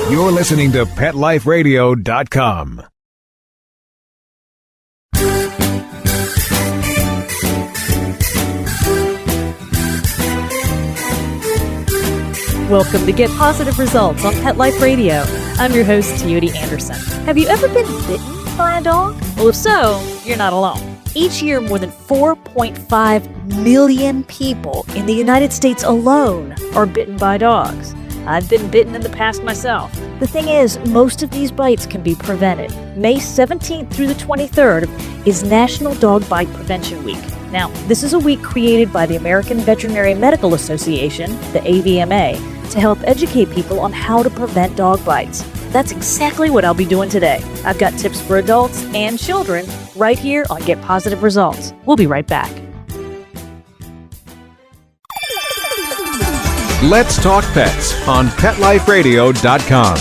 You're listening to PetLifeRadio.com. Welcome to Get Positive Results on Pet Life Radio. I'm your host, Teoti Anderson. Have you ever been bitten by a dog? Well, if so, you're not alone. Each year, more than 4.5 million people in the United States alone are bitten by dogs. I've been bitten in the past myself. The thing is, most of these bites can be prevented. May 17th through the 23rd is National Dog Bite Prevention Week. Now, this is a week created by the American Veterinary Medical Association, the AVMA, to help educate people on how to prevent dog bites. That's exactly what I'll be doing today. I've got tips for adults and children right here on Get Positive Results. We'll be right back. Let's Talk Pets on PetLifeRadio.com.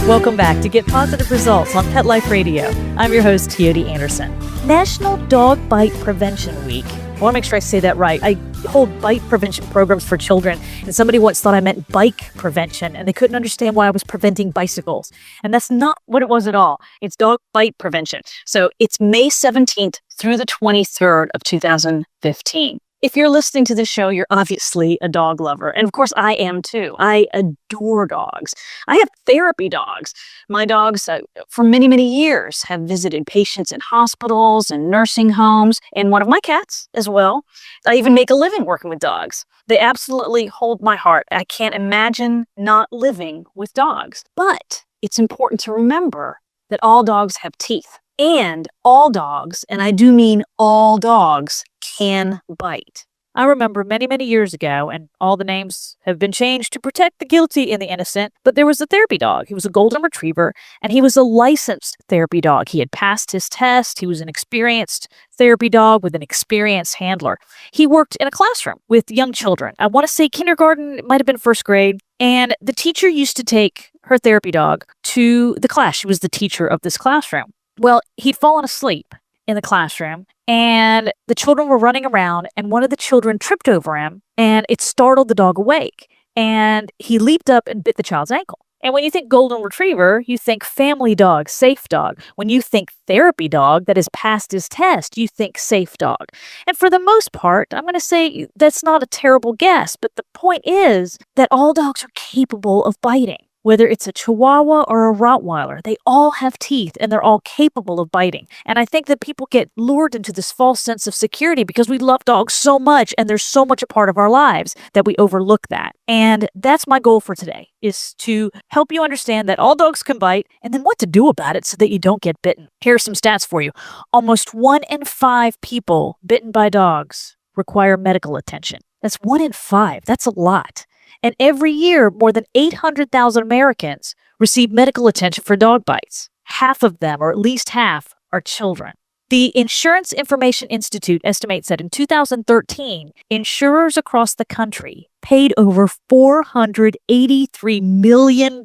Welcome back to Get Positive Results on Pet Life Radio. I'm your host, Teoti Anderson. National Dog Bite Prevention Week. I want to make sure I say that right. I hold bite prevention programs for children, and somebody once thought I meant bike prevention, and they couldn't understand why I was preventing bicycles. And that's not what it was at all. It's dog bite prevention. So it's May 17th through the 23rd of 2015. If you're listening to this show, you're obviously a dog lover. And of course, I am too. I adore dogs. I have therapy dogs. My dogs, for many, many years, have visited patients in hospitals and nursing homes, and one of my cats as well. I even make a living working with dogs. They absolutely hold my heart. I can't imagine not living with dogs. But it's important to remember that all dogs have teeth. And all dogs, and I do mean all dogs, can bite. I remember many, many years ago, and all the names have been changed to protect the guilty and the innocent, but there was a therapy dog. He was a golden retriever, and he was a licensed therapy dog. He had passed his test. He was an experienced therapy dog with an experienced handler. He worked in a classroom with young children. I want to say kindergarten, it might have been first grade, and the teacher used to take her therapy dog to the class. She was the teacher of this classroom. Well, he'd fallen asleep in the classroom, and the children were running around, and one of the children tripped over him, and it startled the dog awake, and he leaped up and bit the child's ankle. And when you think golden retriever, you think family dog, safe dog. When you think therapy dog that has passed his test, you think safe dog. And for the most part, I'm going to say that's not a terrible guess, but the point is that all dogs are capable of biting. Whether it's a Chihuahua or a Rottweiler, they all have teeth and they're all capable of biting. And I think that people get lured into this false sense of security because we love dogs so much and they're so much a part of our lives that we overlook that. And that's my goal for today, is to help you understand that all dogs can bite and then what to do about it so that you don't get bitten. Here are some stats for you. Almost 1 in 5 people bitten by dogs require medical attention. That's 1 in 5. That's a lot. And every year, more than 800,000 Americans receive medical attention for dog bites. Half of them, or at least half, are children. The Insurance Information Institute estimates that in 2013, insurers across the country paid over $483 million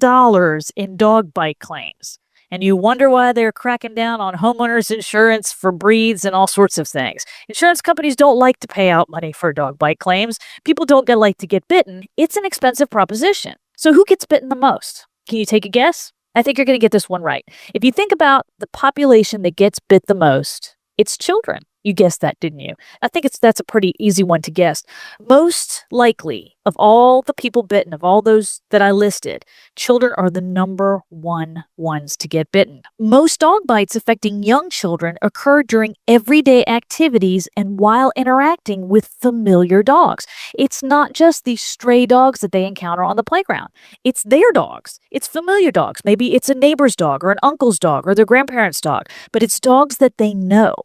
in dog bite claims. And you wonder why they're cracking down on homeowners insurance for breeds and all sorts of things. Insurance companies don't like to pay out money for dog bite claims. People don't like to get bitten. It's an expensive proposition. So who gets bitten the most? Can you take a guess? I think you're going to get this one right. If you think about the population that gets bit the most, it's children. You guessed that, didn't you? I think that's a pretty easy one to guess. Most likely, of all the people bitten, of all those that I listed, children are the number one ones to get bitten. Most dog bites affecting young children occur during everyday activities and while interacting with familiar dogs. It's not just these stray dogs that they encounter on the playground. It's their dogs. It's familiar dogs. Maybe it's a neighbor's dog or an uncle's dog or their grandparents' dog, but it's dogs that they know.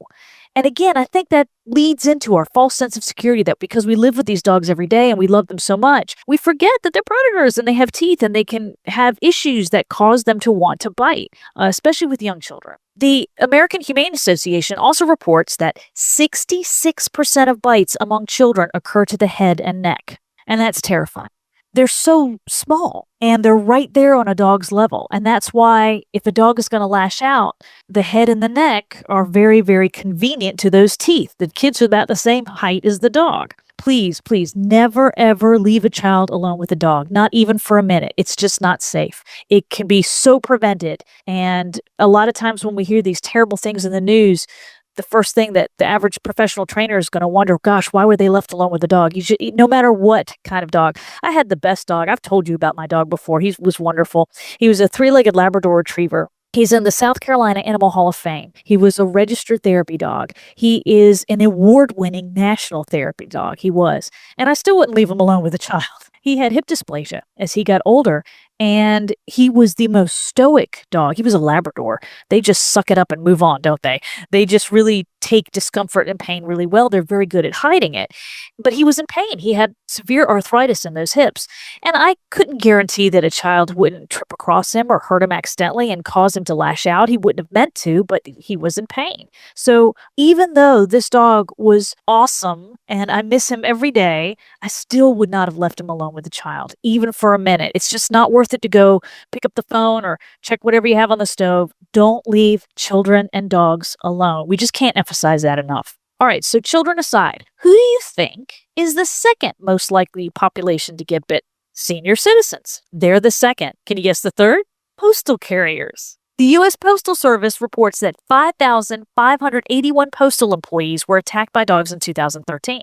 And again, I think that leads into our false sense of security that because we live with these dogs every day and we love them so much, we forget that they're predators and they have teeth and they can have issues that cause them to want to bite, especially with young children. The American Humane Association also reports that 66% of bites among children occur to the head and neck. And that's terrifying. They're so small and they're right there on a dog's level. And that's why if a dog is going to lash out, the head and the neck are very, very convenient to those teeth. The kids are about the same height as the dog. please, please never, ever leave a child alone with a dog, not even for a minute. It's just not safe. It can be so prevented. And a lot of times when we hear these terrible things in the news, the first thing that the average professional trainer is going to wonder, gosh, why were they left alone with the dog? You should, no matter what kind of dog. I had the best dog. I've told you about my dog before. He was wonderful. He was a 3-legged Labrador Retriever. He's in the South Carolina Animal Hall of Fame. He was a registered therapy dog. He is an award-winning national therapy dog. He was. And I still wouldn't leave him alone with a child. He had hip dysplasia as he got older, and he was the most stoic dog. He was a Labrador. They just suck it up and move on, don't they? They just really take discomfort and pain really well. They're very good at hiding it. But he was in pain. He had severe arthritis in those hips. And I couldn't guarantee that a child wouldn't trip across him or hurt him accidentally and cause him to lash out. He wouldn't have meant to, but he was in pain. So even though this dog was awesome and I miss him every day, I still would not have left him alone with a child, even for a minute. It's just not worth it to go pick up the phone or check whatever you have on the stove. Don't leave children and dogs alone. We just can't emphasize that enough. All right, so children aside, who do you think is the second most likely population to get bit? Senior citizens. They're the second. Can you guess the third? Postal carriers. The U.S. Postal Service reports that 5,581 postal employees were attacked by dogs in 2013.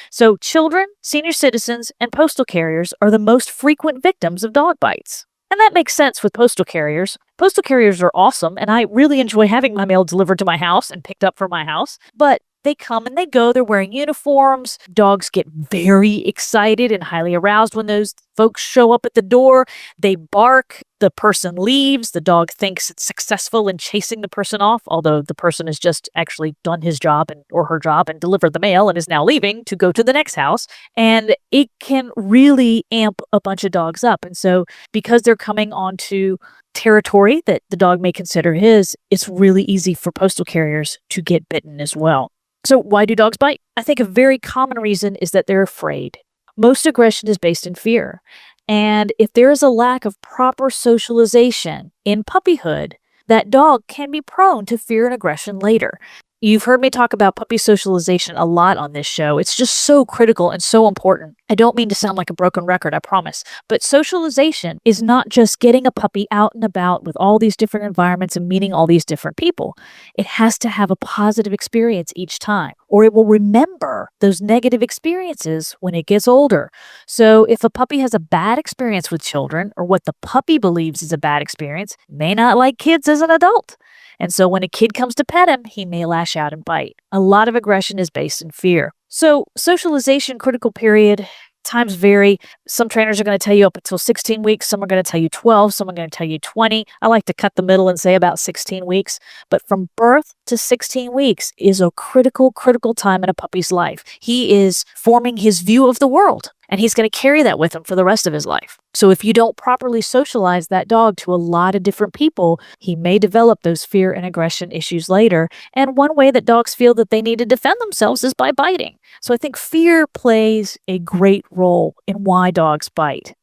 So children, senior citizens, and postal carriers are the most frequent victims of dog bites. And that makes sense with postal carriers. Postal carriers are awesome, and I really enjoy having my mail delivered to my house and picked up from my house. But they come and they go. They're wearing uniforms. Dogs get very excited and highly aroused when those folks show up at the door. They bark. The person leaves. The dog thinks it's successful in chasing the person off, although the person has just actually done his job or her job and delivered the mail and is now leaving to go to the next house. And it can really amp a bunch of dogs up. And so because they're coming onto territory that the dog may consider his, it's really easy for postal carriers to get bitten as well. So why do dogs bite? I think a very common reason is that they're afraid. Most aggression is based in fear. And if there is a lack of proper socialization in puppyhood, that dog can be prone to fear and aggression later. You've heard me talk about puppy socialization a lot on this show. It's just so critical and so important. I don't mean to sound like a broken record, I promise. But socialization is not just getting a puppy out and about with all these different environments and meeting all these different people. It has to have a positive experience each time, or it will remember those negative experiences when it gets older. So if a puppy has a bad experience with children, or what the puppy believes is a bad experience, may not like kids as an adult. And so when a kid comes to pet him, he may lash out and bite. A lot of aggression is based in fear. So socialization critical period, times vary. Some trainers are going to tell you up until 16 weeks. Some are going to tell you 12. Some are going to tell you 20. I like to cut the middle and say about 16 weeks. But from birth to 16 weeks is a critical time in a puppy's life. He is forming his view of the world, and he's going to carry that with him for the rest of his life. So if you don't properly socialize that dog to a lot of different people, he may develop those fear and aggression issues later. And one way that dogs feel that they need to defend themselves is by biting. So I think fear plays a great role in why dogs bite.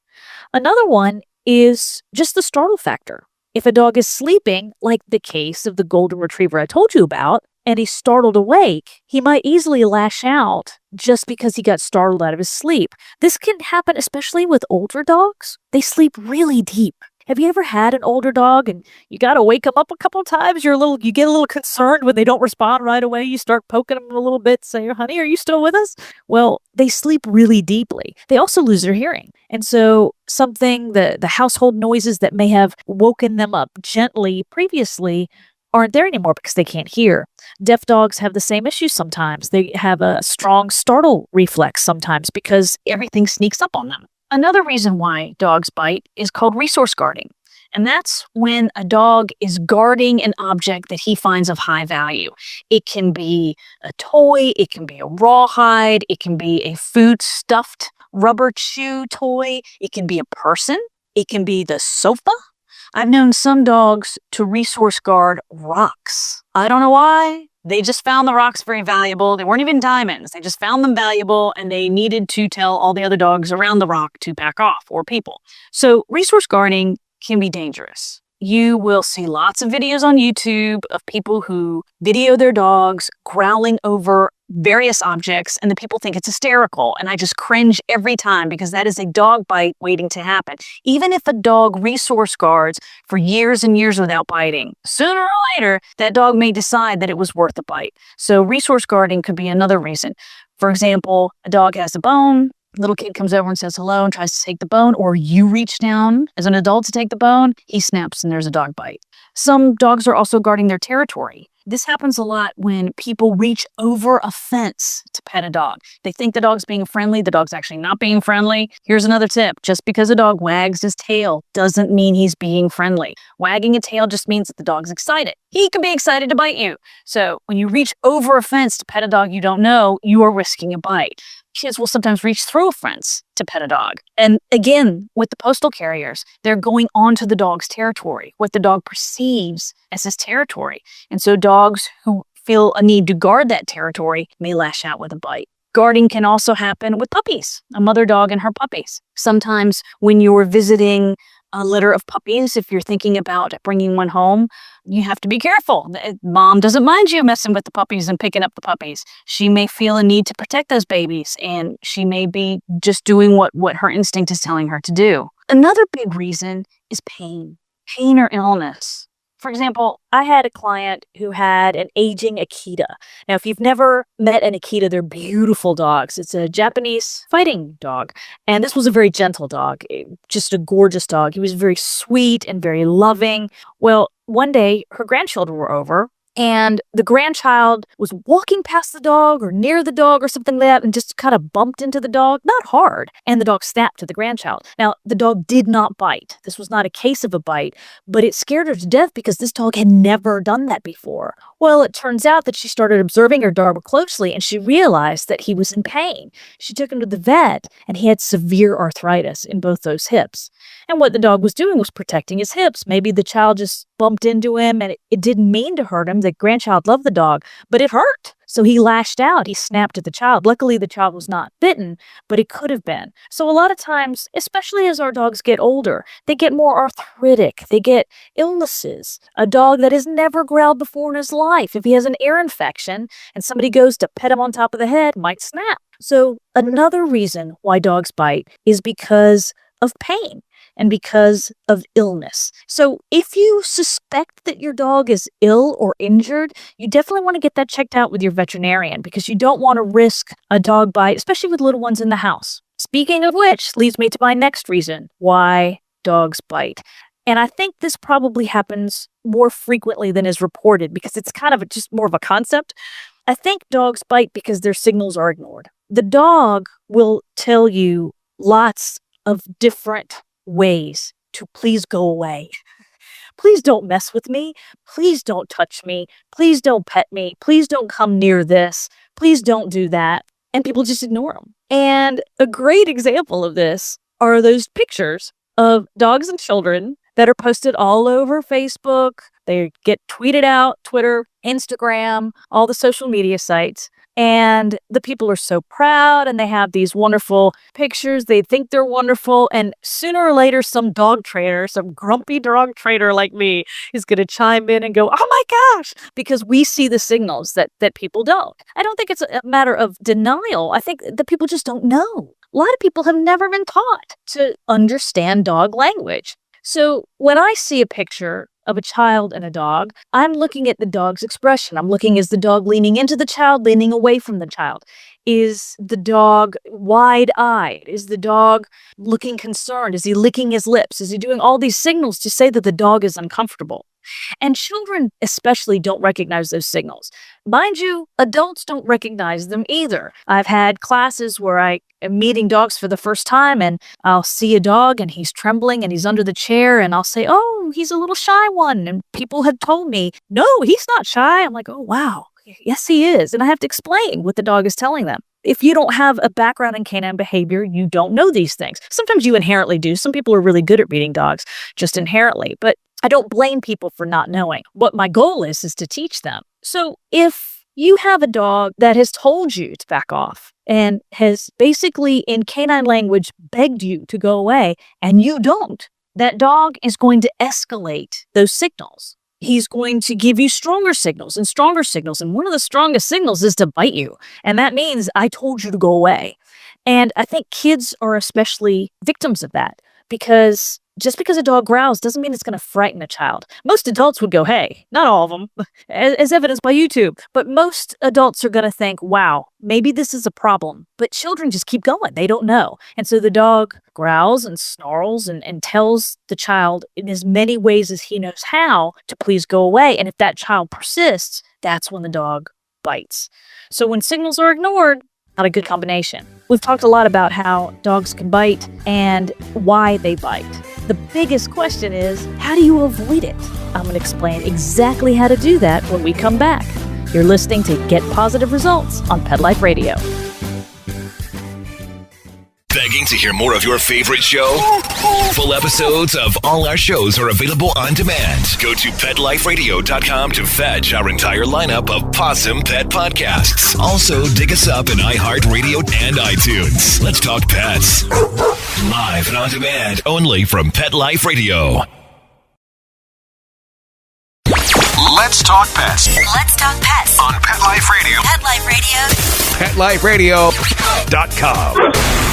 Another one is just the startle factor. If a dog is sleeping, like the case of the golden retriever I told you about, and he's startled awake, he might easily lash out just because he got startled out of his sleep. This can happen especially with older dogs. They sleep really deep. Have you ever had an older dog and you got to wake them up a couple of times? You get a little concerned when they don't respond right away. You start poking them a little bit, say, honey, are you still with us? Well, they sleep really deeply. They also lose their hearing. And so the household noises that may have woken them up gently previously aren't there anymore because they can't hear. Deaf dogs have the same issues sometimes. They have a strong startle reflex sometimes because everything sneaks up on them. Another reason why dogs bite is called resource guarding. And that's when a dog is guarding an object that he finds of high value. It can be a toy, it can be a rawhide, it can be a food stuffed rubber chew toy, it can be a person, it can be the sofa. I've known some dogs to resource guard rocks. I don't know why. They just found the rocks very valuable. They weren't even diamonds. They just found them valuable, and they needed to tell all the other dogs around the rock to back off, or people. So resource guarding can be dangerous. You will see lots of videos on YouTube of people who video their dogs growling over various objects, and the people think it's hysterical. And I just cringe every time because that is a dog bite waiting to happen. Even if a dog resource guards for years and years without biting, sooner or later, that dog may decide that it was worth a bite. So resource guarding could be another reason. For example, a dog has a bone. Little kid comes over and says hello and tries to take the bone, or you reach down as an adult to take the bone, he snaps and there's a dog bite. Some dogs are also guarding their territory. This happens a lot when people reach over a fence to pet a dog. They think the dog's being friendly. The dog's actually not being friendly. Here's another tip. Just because a dog wags his tail doesn't mean he's being friendly. Wagging a tail just means that the dog's excited. He can be excited to bite you. So when you reach over a fence to pet a dog you don't know, you are risking a bite. Kids will sometimes reach through a fence to pet a dog. And again, with the postal carriers, they're going onto the dog's territory, what the dog perceives as his territory. And so dogs who feel a need to guard that territory may lash out with a bite. Guarding can also happen with puppies, a mother dog and her puppies. Sometimes when you're visiting a litter of puppies, if you're thinking about bringing one home, you have to be careful. Mom doesn't mind you messing with the puppies and picking up the puppies. She may feel a need to protect those babies, and she may be just doing what her instinct is telling her to do. Another big reason is pain or illness. For example, I had a client who had an aging Akita. Now, if you've never met an Akita, they're beautiful dogs. It's a Japanese fighting dog. And this was a very gentle dog, just a gorgeous dog. He was very sweet and very loving. Well, one day, her grandchildren were over, and the grandchild was walking past the dog or near the dog or something like that and just kind of bumped into the dog, not hard, and the dog snapped to the grandchild. Now, the dog did not bite. This was not a case of a bite, but it scared her to death because this dog had never done that before. Well, it turns out that she started observing her dog more closely, and she realized that he was in pain. She took him to the vet, and he had severe arthritis in both those hips. And what the dog was doing was protecting his hips. Maybe the child just bumped into him, and it didn't mean to hurt him. The grandchild loved the dog, but it hurt. So he lashed out. He snapped at the child. Luckily, the child was not bitten, but it could have been. So a lot of times, especially as our dogs get older, they get more arthritic. They get illnesses. A dog that has never growled before in his life, if he has an ear infection and somebody goes to pet him on top of the head, might snap. So another reason why dogs bite is because of pain and because of illness. So if you suspect that your dog is ill or injured, you definitely want to get that checked out with your veterinarian because you don't want to risk a dog bite, especially with little ones in the house. Speaking of which, leads me to my next reason why dogs bite. And I think this probably happens more frequently than is reported because it's kind of just more of a concept. I think dogs bite because their signals are ignored. The dog will tell you lots of different ways to please go away. Please don't mess with me. Please don't touch me. Please don't pet me. Please don't come near this. Please don't do that. And people just ignore them. And a great example of this are those pictures of dogs and children that are posted all over Facebook. They get tweeted out, Twitter, Instagram, all the social media sites. And the people are so proud and they have these wonderful pictures. They think they're wonderful. And sooner or later, some dog trainer, some grumpy dog trainer like me is going to chime in and go, oh my gosh, because we see the signals that people don't. I don't think it's a matter of denial. I think that people just don't know. A lot of people have never been taught to understand dog language. So when I see a picture of a child and a dog, I'm looking at the dog's expression. I'm looking, is the dog leaning into the child, leaning away from the child? Is the dog wide-eyed? Is the dog looking concerned? Is he licking his lips? Is he doing all these signals to say that the dog is uncomfortable? And children especially don't recognize those signals. Mind you, adults don't recognize them either. I've had classes where I am meeting dogs for the first time and I'll see a dog and he's trembling and he's under the chair and I'll say, oh, he's a little shy one. And people have told me, no, he's not shy. I'm like, oh, wow. Yes, he is. And I have to explain what the dog is telling them. If you don't have a background in canine behavior, you don't know these things. Sometimes you inherently do. Some people are really good at reading dogs, just inherently. But I don't blame people for not knowing. What my goal is to teach them. So if you have a dog that has told you to back off and has basically in canine language begged you to go away and you don't, that dog is going to escalate those signals. he's going to give you stronger signals and stronger signals. And one of the strongest signals is to bite you. And that means I told you to go away. And I think kids are especially victims of that, because just because a dog growls doesn't mean it's going to frighten a child. Most adults would go, hey, not all of them, as evidenced by YouTube, but most adults are going to think, wow, maybe this is a problem. But children just keep going. They don't know. And so the dog growls and snarls and tells the child in as many ways as he knows how to please go away. And if that child persists, that's when the dog bites. So when signals are ignored, not a good combination. We've talked a lot about how dogs can bite and why they bite. The biggest question is, how do you avoid it? I'm going to explain exactly how to do that when we come back. You're listening to Get Positive Results on Pet Life Radio. Begging to hear more of your favorite show? Full episodes of all our shows are available on demand. Go to PetLifeRadio.com to fetch our entire lineup of Possum Pet podcasts. Also, dig us up in iHeartRadio and iTunes. Let's talk pets. Live and on demand, only from Pet Life Radio. Let's talk pets Let's talk pets on Pet Life Radio. Pet Life Radio. PetLifeRadio.com.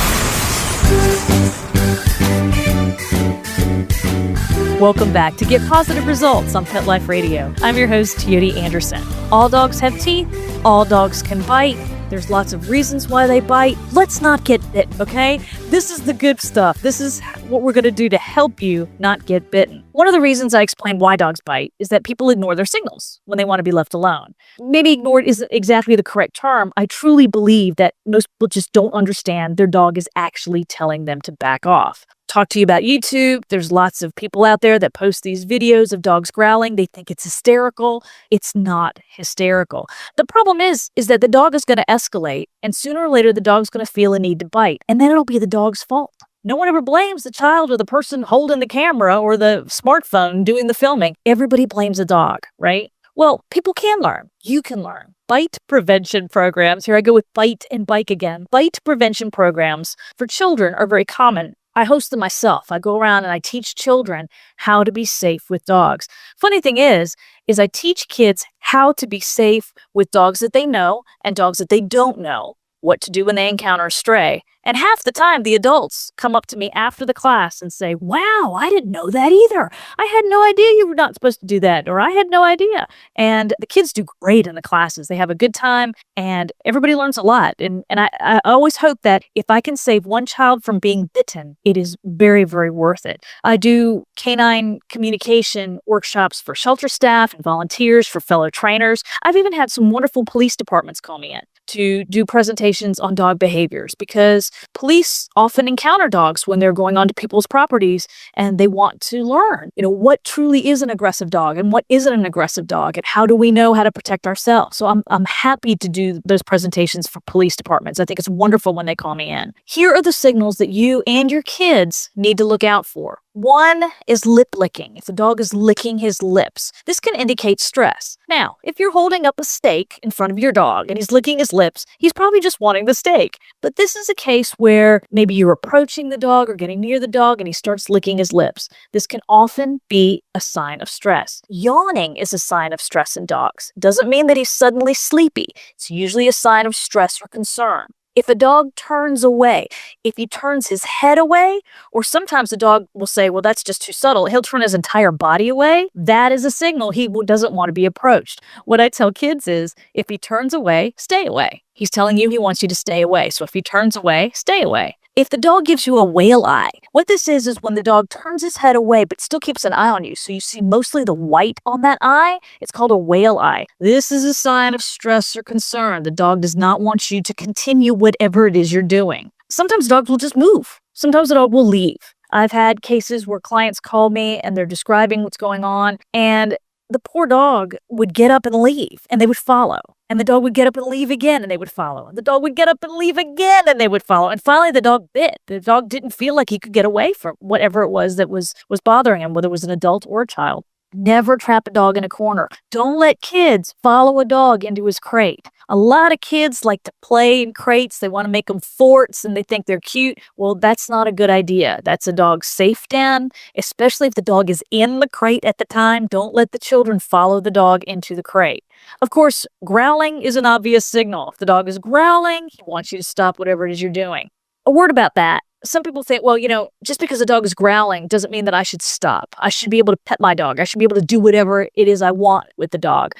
Welcome back to Get Positive Results on Pet Life Radio. I'm your host, Teoti Anderson. All dogs have teeth. All dogs can bite. There's lots of reasons why they bite. Let's not get bitten, okay? This is the good stuff. This is what we're going to do to help you not get bitten. One of the reasons I explain why dogs bite is that people ignore their signals when they want to be left alone. Maybe ignored isn't exactly the correct term. I truly believe that most people just don't understand their dog is actually telling them to back off. Talk to you about YouTube. There's lots of people out there that post these videos of dogs growling. They think it's hysterical. It's not hysterical. The problem is that the dog is going to escalate, and sooner or later the dog's going to feel a need to bite, and then it'll be the dog's fault. No one ever blames the child or the person holding the camera or the smartphone doing the filming. Everybody blames the dog, right? Well, people can learn. You can learn. Bite prevention programs. Here I go with bite and bike again. Bite prevention programs for children are very common. I host them myself. I go around and I teach children how to be safe with dogs. Funny thing is I teach kids how to be safe with dogs that they know and dogs that they don't know, what to do when they encounter a stray. And half the time, the adults come up to me after the class and say, wow, I didn't know that either. I had no idea you were not supposed to do that, or I had no idea. And the kids do great in the classes. They have a good time, and everybody learns a lot. And I always hope that if I can save one child from being bitten, it is very, very worth it. I do canine communication workshops for shelter staff and volunteers, for fellow trainers. I've even had some wonderful police departments call me in to do presentations on dog behaviors, because police often encounter dogs when they're going onto people's properties and they want to learn, what truly is an aggressive dog and what isn't an aggressive dog, and how do we know how to protect ourselves. So I'm happy to do those presentations for police departments. I think it's wonderful when they call me in. Here are the signals that you and your kids need to look out for. One is lip licking. If the dog is licking his lips, this can indicate stress. Now, if you're holding up a steak in front of your dog and he's licking his lips, he's probably just wanting the steak. But this is a case where maybe you're approaching the dog or getting near the dog and he starts licking his lips. This can often be a sign of stress. Yawning is a sign of stress in dogs. It doesn't mean that he's suddenly sleepy. It's usually a sign of stress or concern. If a dog turns away, if he turns his head away, or sometimes the dog will say, well, that's just too subtle. He'll turn his entire body away. That is a signal he doesn't want to be approached. What I tell kids is, if he turns away, stay away. He's telling you he wants you to stay away. So if he turns away, stay away. If the dog gives you a whale eye, what this is when the dog turns his head away but still keeps an eye on you, so you see mostly the white on that eye, it's called a whale eye. This is a sign of stress or concern. The dog does not want you to continue whatever it is you're doing. Sometimes dogs will just move. Sometimes the dog will leave. I've had cases where clients call me and they're describing what's going on, and the poor dog would get up and leave, and they would follow. And the dog would get up and leave again, and they would follow. And the dog would get up and leave again, and they would follow. And finally, the dog bit. The dog didn't feel like he could get away from whatever it was that was bothering him, whether it was an adult or a child. Never trap a dog in a corner. Don't let kids follow a dog into his crate. A lot of kids like to play in crates. They want to make them forts and they think they're cute. Well, that's not a good idea. That's a dog's safe den, especially if the dog is in the crate at the time. Don't let the children follow the dog into the crate. Of course, growling is an obvious signal. If the dog is growling, he wants you to stop whatever it is you're doing. A word about that. Some people think, well, just because a dog is growling doesn't mean that I should stop. I should be able to pet my dog. I should be able to do whatever it is I want with the dog.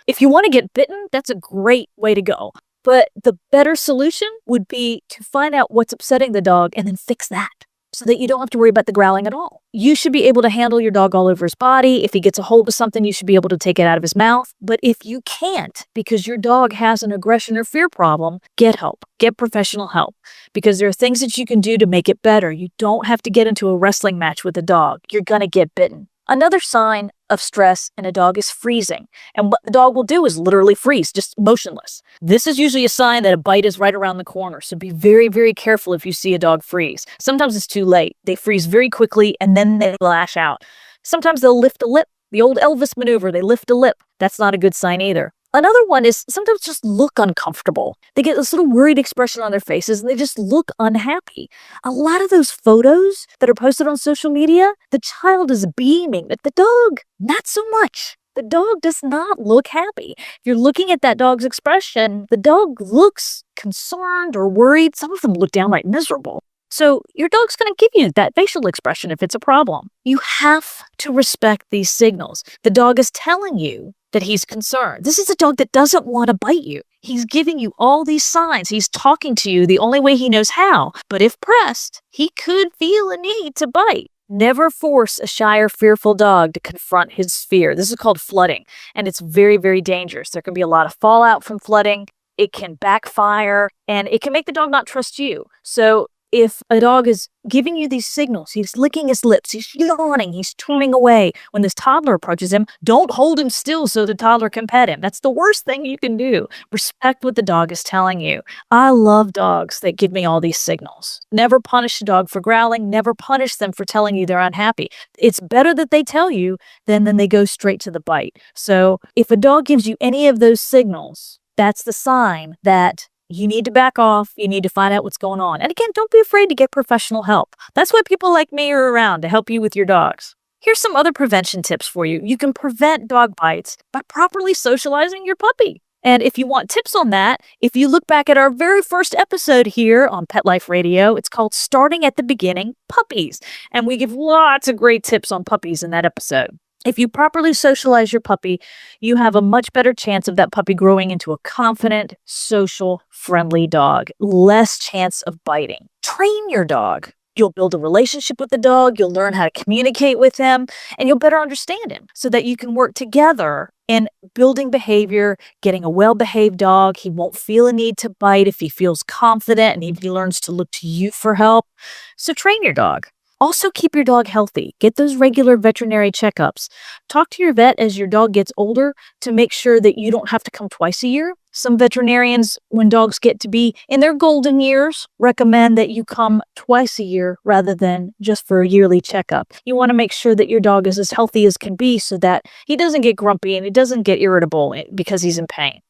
If you want to get bitten, that's a great way to go. But the better solution would be to find out what's upsetting the dog and then fix that so that you don't have to worry about the growling at all. You should be able to handle your dog all over his body. If he gets a hold of something, you should be able to take it out of his mouth. But if you can't, because your dog has an aggression or fear problem, get help. Get professional help. Because there are things that you can do to make it better. You don't have to get into a wrestling match with a dog. You're going to get bitten. Another sign of stress in a dog is freezing. And what the dog will do is literally freeze, just motionless. This is usually a sign that a bite is right around the corner. So be very, very careful if you see a dog freeze. Sometimes it's too late. They freeze very quickly and then they lash out. Sometimes they'll lift a lip. The old Elvis maneuver, they lift a lip. That's not a good sign either. Another one is sometimes just look uncomfortable. They get this little worried expression on their faces and they just look unhappy. A lot of those photos that are posted on social media, the child is beaming, but the dog, not so much. The dog does not look happy. If you're looking at that dog's expression, the dog looks concerned or worried. Some of them look downright miserable. So your dog's going to give you that facial expression if it's a problem. You have to respect these signals. The dog is telling you that he's concerned. This is a dog that doesn't want to bite you. He's giving you all these signs. He's talking to you the only way he knows how. But if pressed, he could feel a need to bite. Never force a shy or fearful dog to confront his fear. This is called flooding, and it's very, very dangerous. There can be a lot of fallout from flooding. It can backfire, and it can make the dog not trust you. So if a dog is giving you these signals, he's licking his lips, he's yawning, he's turning away. When this toddler approaches him, don't hold him still so the toddler can pet him. That's the worst thing you can do. Respect what the dog is telling you. I love dogs that give me all these signals. Never punish a dog for growling. Never punish them for telling you they're unhappy. It's better that they tell you than they go straight to the bite. So if a dog gives you any of those signals, that's the sign that you need to back off. You need to find out what's going on. And again, don't be afraid to get professional help. That's why people like me are around, to help you with your dogs. Here's some other prevention tips for you. You can prevent dog bites by properly socializing your puppy. And if you want tips on that, if you look back at our very first episode here on Pet Life Radio, it's called Starting at the Beginning, Puppies. And we give lots of great tips on puppies in that episode. If you properly socialize your puppy, you have a much better chance of that puppy growing into a confident, social, friendly dog. Less chance of biting. Train your dog. You'll build a relationship with the dog, you'll learn how to communicate with him, and you'll better understand him so that you can work together in building behavior, getting a well-behaved dog. He won't feel a need to bite if he feels confident and he learns to look to you for help. So train your dog. Also, keep your dog healthy. Get those regular veterinary checkups. Talk to your vet as your dog gets older to make sure that you don't have to come twice a year. Some veterinarians, when dogs get to be in their golden years, recommend that you come twice a year rather than just for a yearly checkup. You want to make sure that your dog is as healthy as can be so that he doesn't get grumpy and he doesn't get irritable because he's in pain.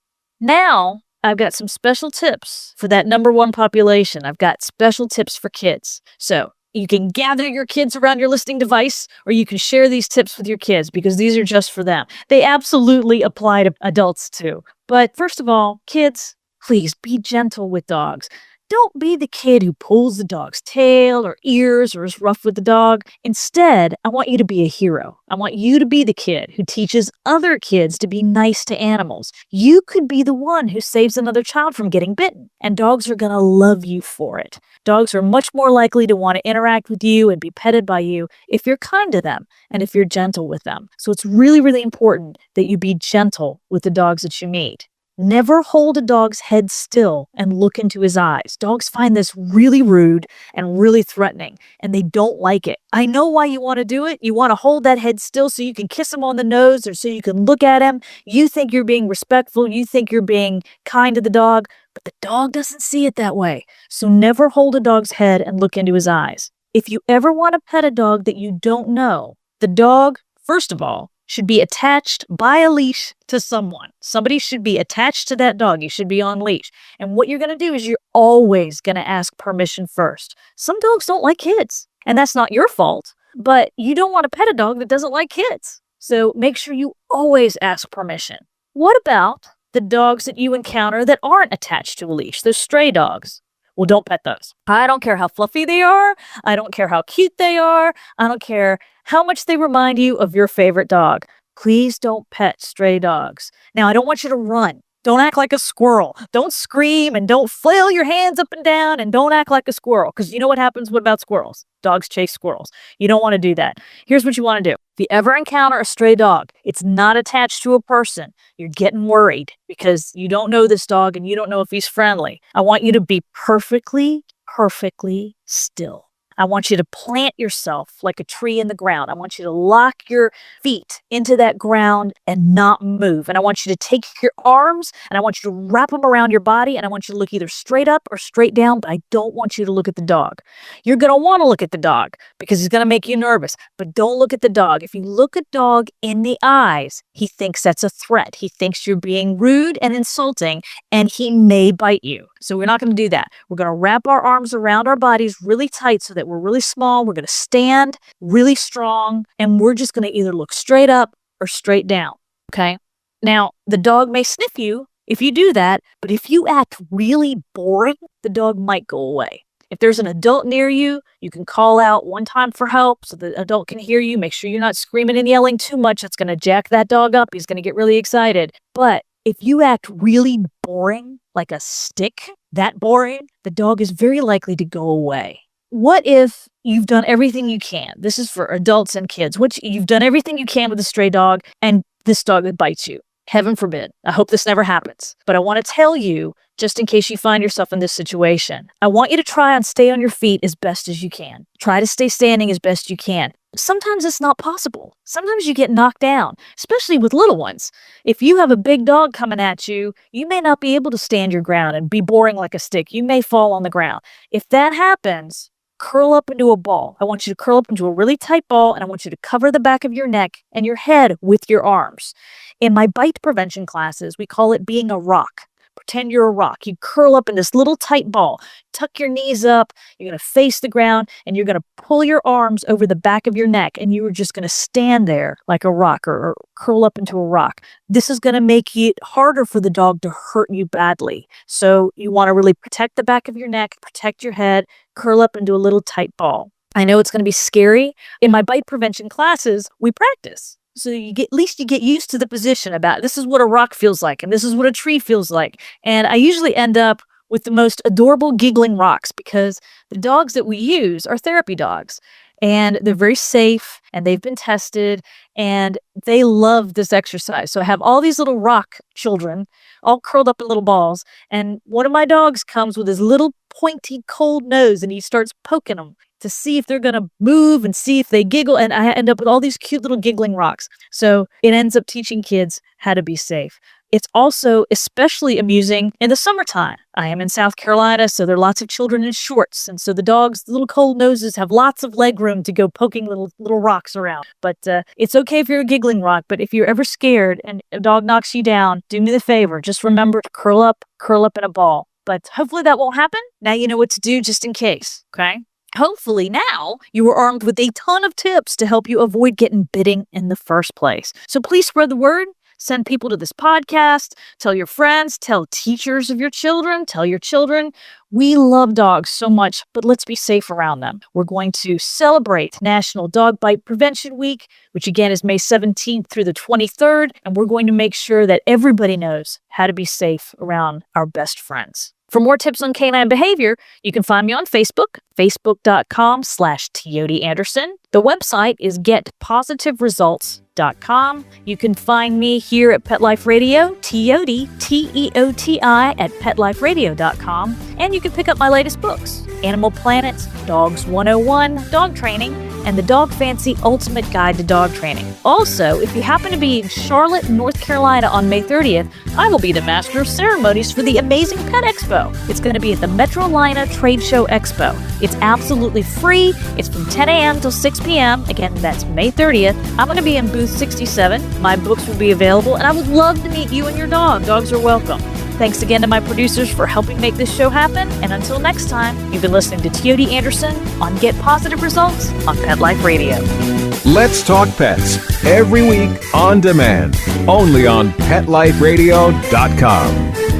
Now, I've got some special tips for that number one population. I've got special tips for kids. So you can gather your kids around your listening device, or you can share these tips with your kids because these are just for them. They absolutely apply to adults too. But first of all, kids, please be gentle with dogs. Don't be the kid who pulls the dog's tail or ears or is rough with the dog. Instead, I want you to be a hero. I want you to be the kid who teaches other kids to be nice to animals. You could be the one who saves another child from getting bitten, and dogs are going to love you for it. Dogs are much more likely to want to interact with you and be petted by you if you're kind to them and if you're gentle with them. So it's really, really important that you be gentle with the dogs that you meet. Never hold a dog's head still and look into his eyes. Dogs find this really rude and really threatening, and they don't like it. I know why you want to do it. You want to hold that head still so you can kiss him on the nose or so you can look at him. You think you're being respectful. You think you're being kind to the dog, but the dog doesn't see it that way. So never hold a dog's head and look into his eyes. If you ever want to pet a dog that you don't know, the dog, first of all, should be attached by a leash to someone. Somebody should be attached to that dog. You should be on leash. And what you're going to do is you're always going to ask permission first. Some dogs don't like kids, and that's not your fault, but you don't want to pet a dog that doesn't like kids. So make sure you always ask permission. What about the dogs that you encounter that aren't attached to a leash? Those stray dogs. Well, don't pet those. I don't care how fluffy they are. I don't care how cute they are. I don't care how much they remind you of your favorite dog. Please don't pet stray dogs. Now, I don't want you to run. Don't act like a squirrel. Don't scream and don't flail your hands up and down and don't act like a squirrel. Because you know what happens? What about squirrels? Dogs chase squirrels. You don't want to do that. Here's what you want to do. If you ever encounter a stray dog, it's not attached to a person, you're getting worried because you don't know this dog and you don't know if he's friendly. I want you to be perfectly still. I want you to plant yourself like a tree in the ground. I want you to lock your feet into that ground and not move. And I want you to take your arms and I want you to wrap them around your body. And I want you to look either straight up or straight down, but I don't want you to look at the dog. You're going to want to look at the dog because he's going to make you nervous, but don't look at the dog. If you look a dog in the eyes, he thinks that's a threat. He thinks you're being rude and insulting and he may bite you. So we're not going to do that. We're going to wrap our arms around our bodies really tight so that we're really small. We're going to stand really strong, and we're just going to either look straight up or straight down. Okay? Now, the dog may sniff you if you do that, but if you act really boring, the dog might go away. If there's an adult near you, you can call out one time for help so the adult can hear you. Make sure you're not screaming and yelling too much. That's going to jack that dog up. He's going to get really excited. But if you act really boring, like a stick, that boring, the dog is very likely to go away. What if you've done everything you can? This is for adults and kids. You've done everything you can with a stray dog and this dog bites you. Heaven forbid. I hope this never happens. But I want to tell you, just in case you find yourself in this situation, I want you to try and stay on your feet as best as you can. Try to stay standing as best you can. Sometimes it's not possible. Sometimes you get knocked down, especially with little ones. If you have a big dog coming at you, you may not be able to stand your ground and be boring like a stick. You may fall on the ground. If that happens, curl up into a ball. I want you to curl up into a really tight ball, and I want you to cover the back of your neck and your head with your arms. In my bite prevention classes, we call it being a rock. Pretend you're a rock. You curl up in this little tight ball. Tuck your knees up. You're going to face the ground, and you're going to pull your arms over the back of your neck, and you are just going to stand there like a rock or curl up into a rock. This is going to make it harder for the dog to hurt you badly. So you want to really protect the back of your neck, protect your head, curl up into a little tight ball. I know it's going to be scary. In my bite prevention classes, we practice. So at least you get used to the position about this is what a rock feels like and this is what a tree feels like. And I usually end up with the most adorable giggling rocks because the dogs that we use are therapy dogs. And they're very safe and they've been tested and they love this exercise. So I have all these little rock children all curled up in little balls. And one of my dogs comes with his little pointy cold nose and he starts poking them to see if they're going to move and see if they giggle. And I end up with all these cute little giggling rocks. So it ends up teaching kids how to be safe. It's also especially amusing in the summertime. I am in South Carolina, so there are lots of children in shorts. And so the dogs, the little cold noses, have lots of leg room to go poking little rocks around. But it's okay if you're a giggling rock. But if you're ever scared and a dog knocks you down, do me the favor. Just remember to curl up in a ball. But hopefully that won't happen. Now you know what to do just in case, okay? Hopefully now you are armed with a ton of tips to help you avoid getting bitten in the first place. So please spread the word. Send people to this podcast. Tell your friends. Tell teachers of your children. Tell your children. We love dogs so much, but let's be safe around them. We're going to celebrate National Dog Bite Prevention Week, which again is May 17th through the 23rd. And we're going to make sure that everybody knows how to be safe around our best friends. For more tips on canine behavior, you can find me on Facebook, facebook.com/Teoti Anderson. The website is getpositiveresults.com. You can find me here at Pet Life Radio, Teoti, Teoti at petliferadio.com. And you can pick up my latest books, Animal Planet, Dogs 101, Dog Training, and the Dog Fancy Ultimate Guide to Dog Training. Also, if you happen to be in Charlotte, North Carolina on May 30th, I will be the Master of Ceremonies for the Amazing Pet Expo. It's going to be at the Metrolina Trade Show Expo. It's absolutely free. It's from 10 a.m. till 6 p.m. Again, that's May 30th. I'm going to be in booth 67. My books will be available, and I would love to meet you and your dog. Dogs are welcome. Thanks again to my producers for helping make this show happen. And until next time, you've been listening to Teoti Anderson on Get Positive Results on Pet Life Radio. Let's Talk Pets every week on demand, only on PetLifeRadio.com.